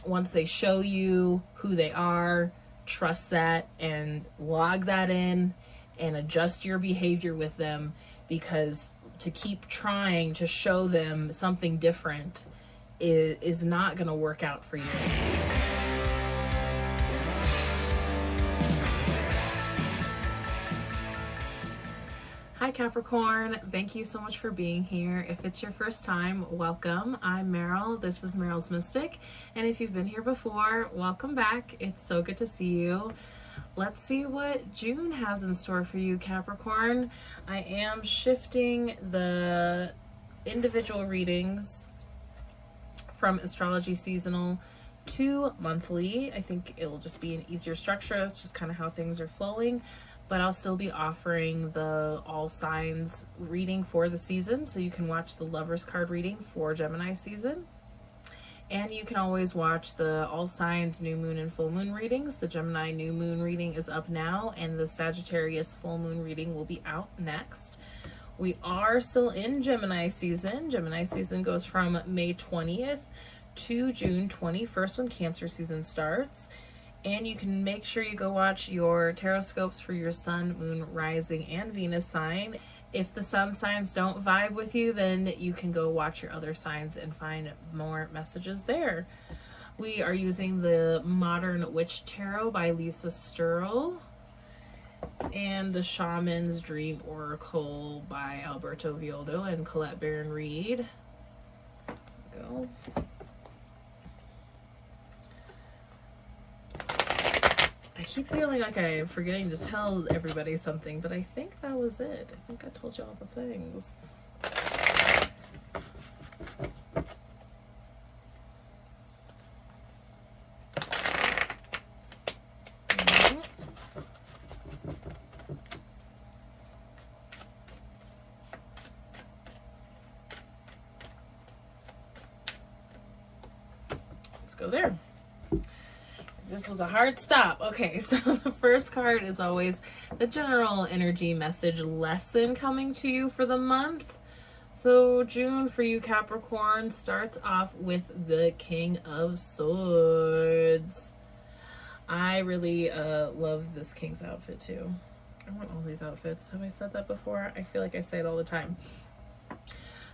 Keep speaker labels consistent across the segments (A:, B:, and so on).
A: once they show you who they are, trust that and log that in and adjust your behavior with them, because to keep trying to show them something different is not going to work out for you. Hi Capricorn, thank you so much for being here. If it's your first time, welcome. I'm Meryl, this is Meryl's Mystic, and if you've been here before, welcome back. It's so good to see you. Let's see what June has in store for you, Capricorn. I am shifting the individual readings from astrology seasonal to monthly. I think it'll just be an easier structure. That's just kind of how things are flowing. But I'll still be offering the all signs reading for the season, so you can watch the Lovers card reading for Gemini season. And you can always watch the all signs new moon and full moon readings. The Gemini new moon reading is up now, and the Sagittarius full moon reading will be out next. We are still in Gemini season. Gemini season goes from May 20th to June 21st when Cancer season starts. And you can make sure you go watch your tarot scopes for your sun, moon, rising, and Venus sign. If the sun signs don't vibe with you, then you can go watch your other signs and find more messages there. We are using the Modern Witch Tarot by Lisa Sturl and the Shaman's Dream Oracle by Alberto Viodo and Colette Baron Reed. Go. I keep feeling like I'm forgetting to tell everybody something, but I think that was it. I think I told you all the things. Let's go there. This was a hard stop. Okay, so the first card is always the general energy message lesson coming to you for the month. So June for you, Capricorn, starts off with the King of Swords. I really love this King's outfit too. I want all these outfits. Have I said that before? I feel like I say it all the time.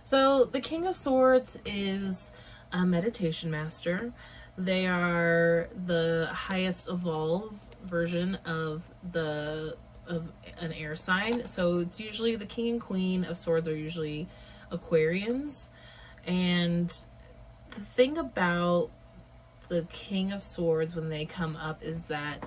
A: So the King of Swords is a meditation master. They are the highest evolved version of an air sign. So it's usually the King and Queen of Swords are usually Aquarians. And the thing about the King of Swords when they come up is that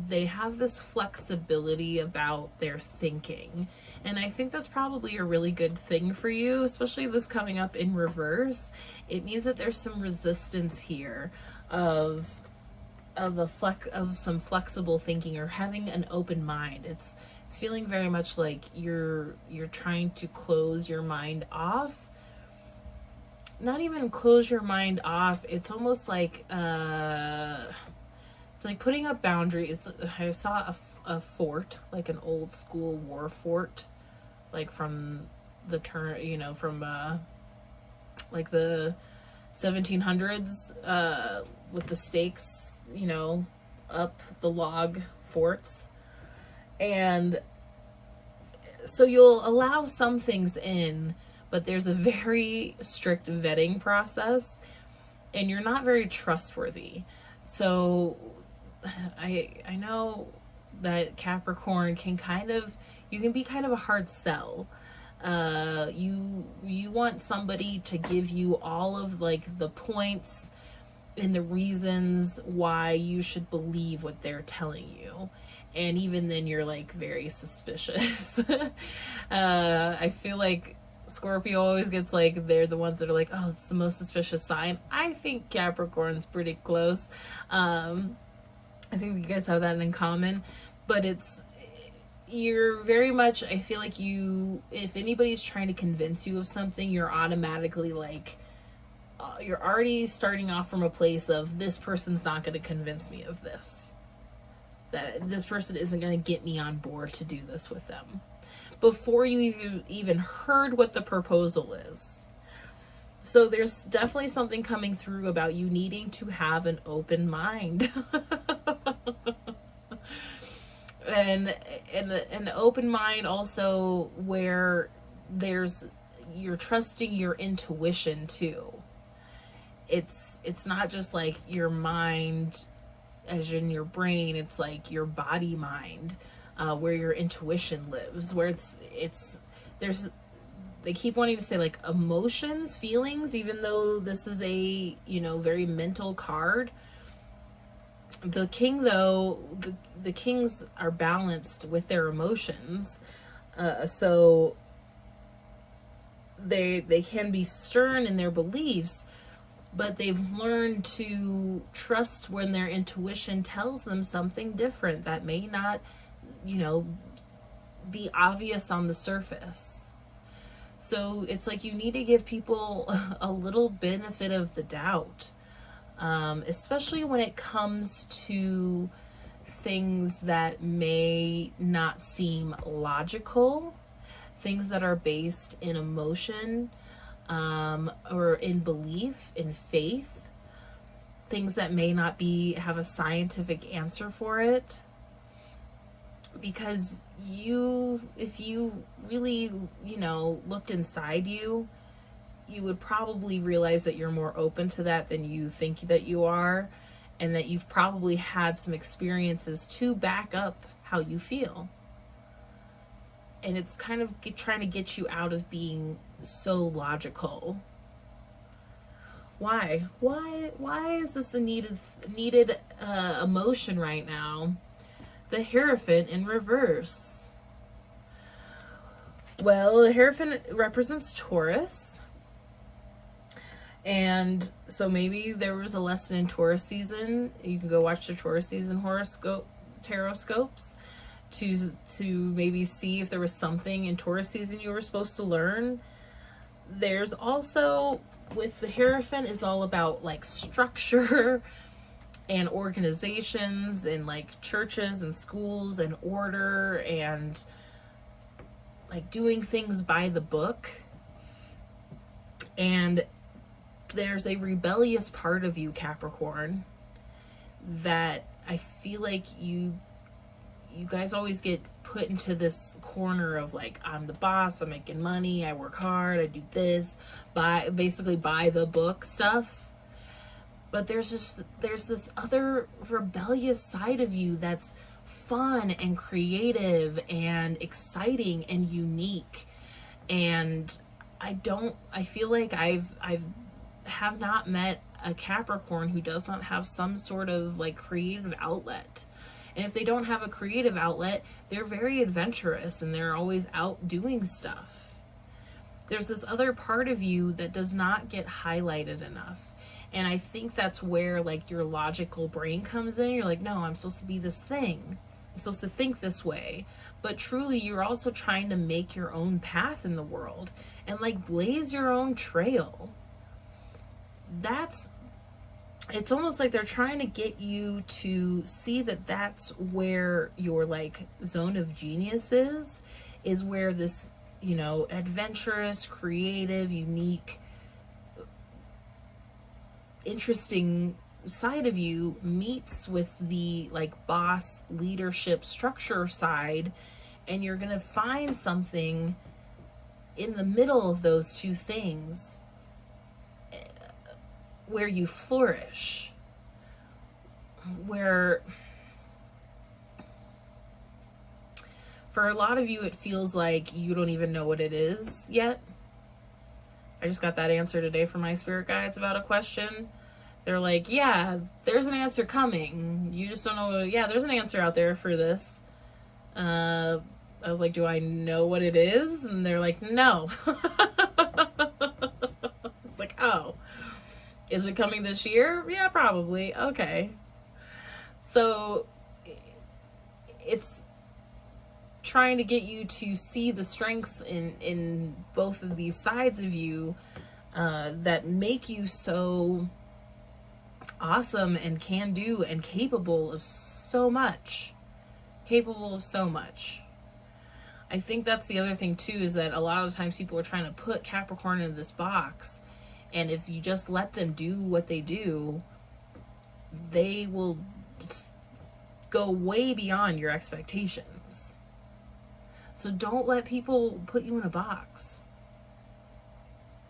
A: they have this flexibility about their thinking. And I think that's probably a really good thing for you, especially this coming up in reverse. It means that there's some resistance here of some flexible thinking or having an open mind. It's feeling very much like you're trying to close your mind off. Not even close your mind off. It's almost like it's like putting up boundaries. I saw a fort, like an old school war fort, like from the turn, from like the 1700s, with the stakes, up the log forts. And so you'll allow some things in, but there's a very strict vetting process, and you're not very trustworthy. So I know that Capricorn can be kind of a hard sell. You want somebody to give you all of like the points and the reasons why you should believe what they're telling you. And even then you're like very suspicious. I feel like Scorpio always gets like, they're the ones that are like, oh, it's the most suspicious sign. I think Capricorn's pretty close. I think you guys have that in common, but you're very much, I feel like if anybody's trying to convince you of something, you're automatically like, you're already starting off from a place of, this person's not going to convince me of this. That this person isn't going to get me on board to do this with them. Before you even heard what the proposal is. So there's definitely something coming through about you needing to have an open mind. and an open mind also where you're trusting your intuition too. It's not just like your mind as in your brain, it's like your body mind, where your intuition lives, where there's they keep wanting to say like emotions, feelings, even though this is a, very mental card. The king, though, the kings are balanced with their emotions, so they can be stern in their beliefs, but they've learned to trust when their intuition tells them something different that may not, be obvious on the surface. So it's like you need to give people a little benefit of the doubt, especially when it comes to things that may not seem logical, things that are based in emotion, or in belief, in faith, things that may not have a scientific answer for it. Because if you really, looked inside you, you would probably realize that you're more open to that than you think that you are, and that you've probably had some experiences to back up how you feel. And it's kind of trying to get you out of being so logical. Why is this a needed emotion right now? The Hierophant in reverse. Well, the Hierophant represents Taurus. And so maybe there was a lesson in Taurus season. You can go watch the Taurus season tarot scopes to maybe see if there was something in Taurus season you were supposed to learn. There's also, with the Hierophant, is all about like structure and organizations and like churches and schools and order and like doing things by the book. And there's a rebellious part of you, Capricorn, that I feel like you guys always get put into this corner of like, I'm the boss, I'm making money, I work hard, I do this, basically buy the book stuff. But there's this other rebellious side of you that's fun and creative and exciting and unique. And I feel like I have not met a Capricorn who does not have some sort of like creative outlet. And if they don't have a creative outlet, they're very adventurous and they're always out doing stuff. There's this other part of you that does not get highlighted enough. And I think that's where like your logical brain comes in. You're like, no, I'm supposed to be this thing. I'm supposed to think this way. But truly, you're also trying to make your own path in the world and like blaze your own trail. It's almost like they're trying to get you to see that that's where your like zone of genius is where this, adventurous, creative, unique, interesting side of you meets with the like boss leadership structure side, and you're gonna find something in the middle of those two things where you flourish, where for a lot of you it feels like you don't even know what it is yet. I just got that answer today from my spirit guides about a question. They're like, yeah, there's an answer coming. You just don't know. Yeah, there's an answer out there for this. I was like, do I know what it is? And they're like, no. It's like, oh, is it coming this year? Yeah, probably. Okay. So it's trying to get you to see the strengths in both of these sides of you that make you so awesome and can do and capable of so much. I think that's the other thing too, is that a lot of times people are trying to put Capricorn in this box, And if you just let them do what they do, they will go way beyond your expectations. So don't let people put you in a box.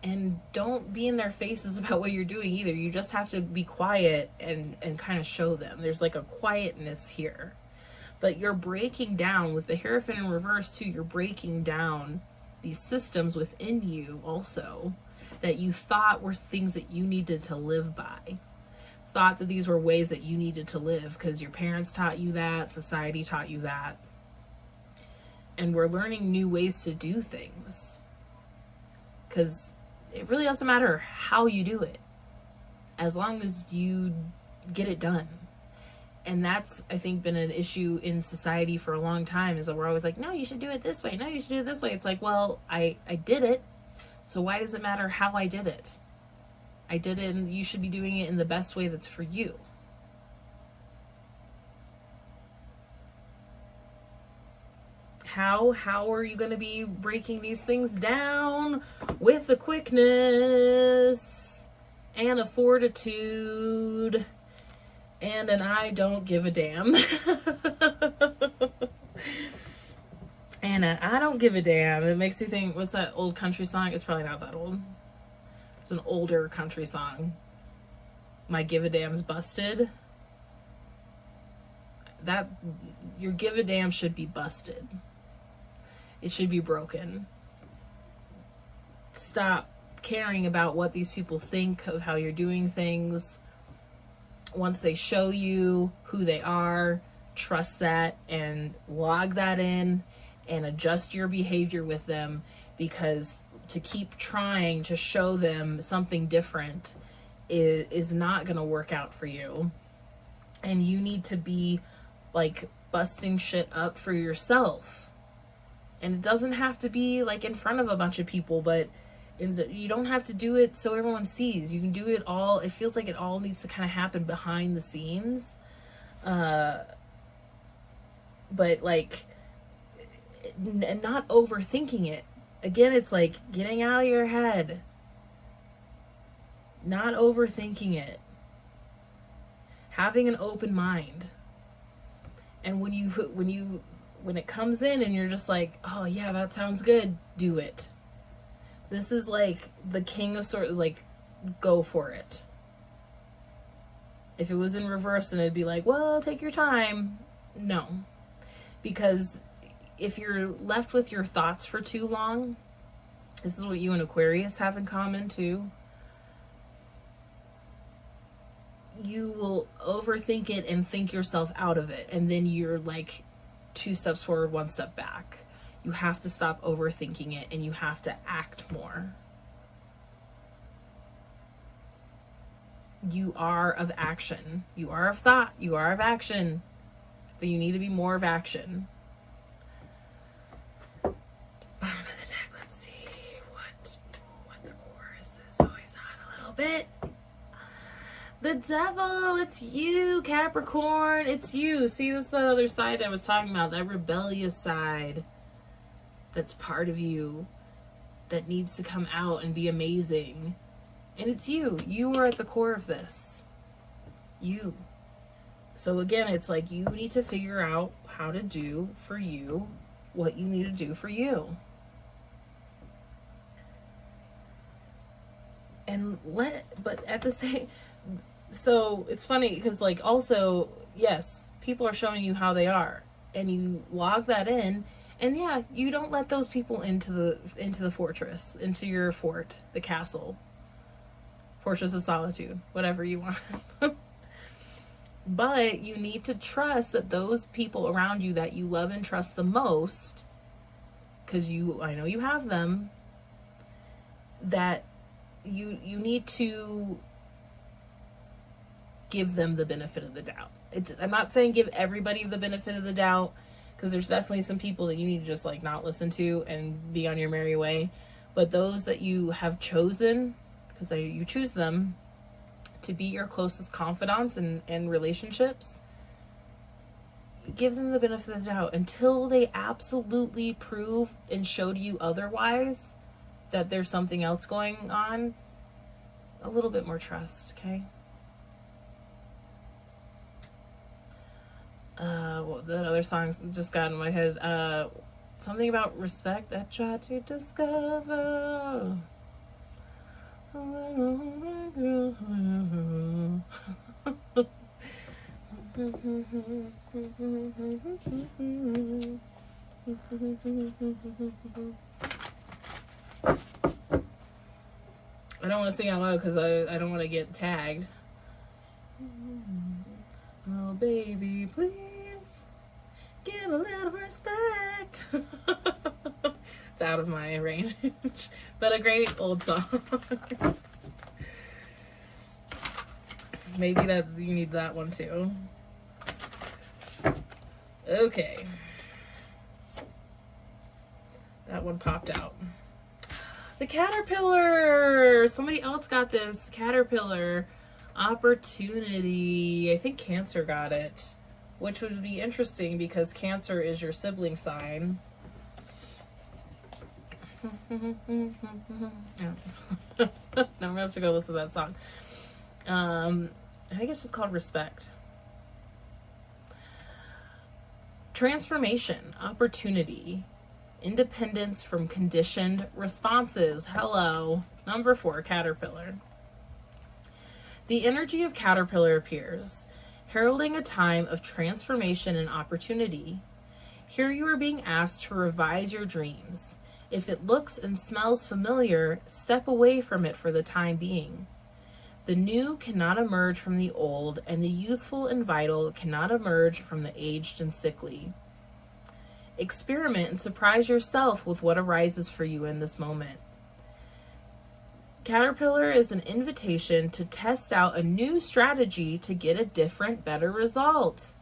A: And don't be in their faces about what you're doing either. You just have to be quiet and kind of show them. There's like a quietness here. But you're breaking down with the Hierophant in reverse too. You're breaking down these systems within you also that you thought were things that you needed to live by. Thought that these were ways that you needed to live because your parents taught you that, society taught you that. And we're learning new ways to do things. Because it really doesn't matter how you do it, as long as you get it done. And that's, I think, been an issue in society for a long time, is that we're always like, no, you should do it this way. No, you should do it this way. It's like, well, I did it. So why does it matter how I did it? I did it, and you should be doing it in the best way that's for you. How are you going to be breaking these things down with a quickness and a fortitude and an I don't give a damn? And I don't give a damn. It makes you think, what's that old country song? It's probably not that old. It's an older country song. My give a damn's busted. That, your give a damn should be busted. It should be broken. Stop caring about what these people think of how you're doing things. Once they show you who they are, trust that and log that in and adjust your behavior with them, because to keep trying to show them something different is not going to work out for you. And you need to be like busting shit up for yourself. And it doesn't have to be like in front of a bunch of people, but you don't have to do it so everyone sees. You can do it all. It feels like it all needs to kind of happen behind the scenes. But like, and not overthinking it. Again, it's like getting out of your head. Not overthinking it. Having an open mind. And when it comes in and you're just like, oh yeah, that sounds good, do it. This is like the King of Swords, like, go for it. If it was in reverse, then it'd be like, well, take your time. No. Because if you're left with your thoughts for too long, this is what you and Aquarius have in common too. You will overthink it and think yourself out of it. And then you're like 2 steps forward, 1 step back. You have to stop overthinking it and you have to act more. You are of action. You are of thought. You are of action. But you need to be more of action. Bottom of the deck. Let's see what the chorus is. Oh, I saw it a little bit. The devil, it's you, Capricorn. It's you. See, this is that other side I was talking about, that rebellious side that's part of you that needs to come out and be amazing. And it's you. You are at the core of this. You. So again, it's like you need to figure out how to do for you what you need to do for you. But at the same, so it's funny because like also, yes, people are showing you how they are and you log that in, and yeah, you don't let those people into the fortress, into your fort, the castle, Fortress of Solitude, whatever you want. But you need to trust that those people around you that you love and trust the most, because I know you have them, that you need to give them the benefit of the doubt. I'm not saying give everybody the benefit of the doubt, because there's definitely some people that you need to just like not listen to and be on your merry way. But those that you have chosen, because you choose them to be your closest confidants and relationships, give them the benefit of the doubt until they absolutely prove and show to you otherwise that there's something else going on. a little bit more trust, okay? Well, that other song just got in my head. Something about respect I try to discover. I don't want to sing out loud because I don't want to get tagged. Oh, baby, please give a little respect. It's out of my range, but a great old song. Maybe that you need that one too. Okay. That one popped out. The caterpillar. Somebody else got this. Caterpillar. Opportunity. I think Cancer got it, which would be interesting because Cancer is your sibling sign. Now I'm gonna have to go listen to that song. I think it's just called Respect. Transformation, opportunity, independence from conditioned responses. Hello. Number 4, Caterpillar. The energy of Caterpillar appears, heralding a time of transformation and opportunity. Here you are being asked to revise your dreams. If it looks and smells familiar, step away from it for the time being. The new cannot emerge from the old, and the youthful and vital cannot emerge from the aged and sickly. Experiment and surprise yourself with what arises for you in this moment. Caterpillar is an invitation to test out a new strategy to get a different, better result.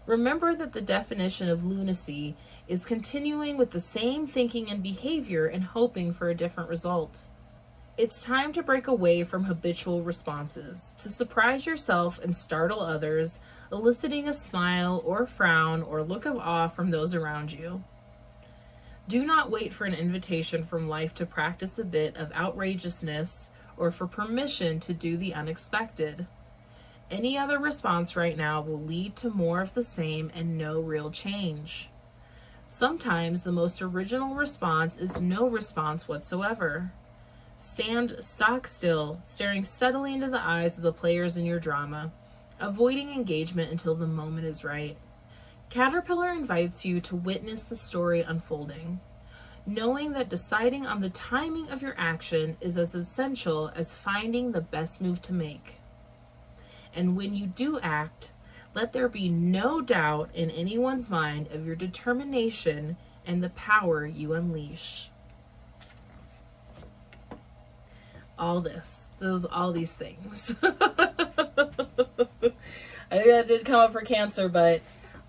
A: Remember that the definition of lunacy is continuing with the same thinking and behavior and hoping for a different result. It's time to break away from habitual responses, to surprise yourself and startle others, eliciting a smile or frown or look of awe from those around you. Do not wait for an invitation from life to practice a bit of outrageousness or for permission to do the unexpected. Any other response right now will lead to more of the same and no real change. Sometimes the most original response is no response whatsoever. Stand stock still, staring steadily into the eyes of the players in your drama, avoiding engagement until the moment is right. Caterpillar invites you to witness the story unfolding, knowing that deciding on the timing of your action is as essential as finding the best move to make. And when you do act, let there be no doubt in anyone's mind of your determination and the power you unleash. All these things. I think that did come up for Cancer, but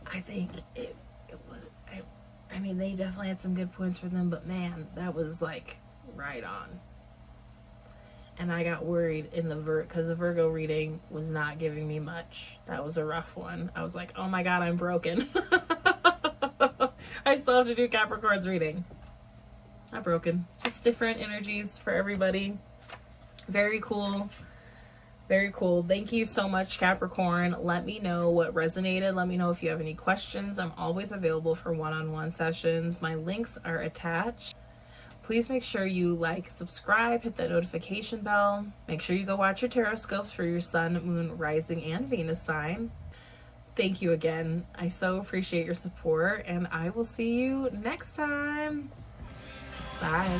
A: I think it was, I mean, they definitely had some good points for them, but man, that was like right on. And I got worried in because the Virgo reading was not giving me much. That was a rough one. I was like, oh my God, I'm broken. I still have to do Capricorn's reading. Not broken, just different energies for everybody. Very cool. Very cool. Thank you so much, Capricorn. Let me know what resonated. Let me know if you have any questions. I'm always available for one-on-one sessions. My links are attached. Please make sure you like, subscribe, hit that notification bell. Make sure you go watch your tarot scopes for your sun, moon, rising, and Venus sign. Thank you again. I so appreciate your support, and I will see you next time. Bye.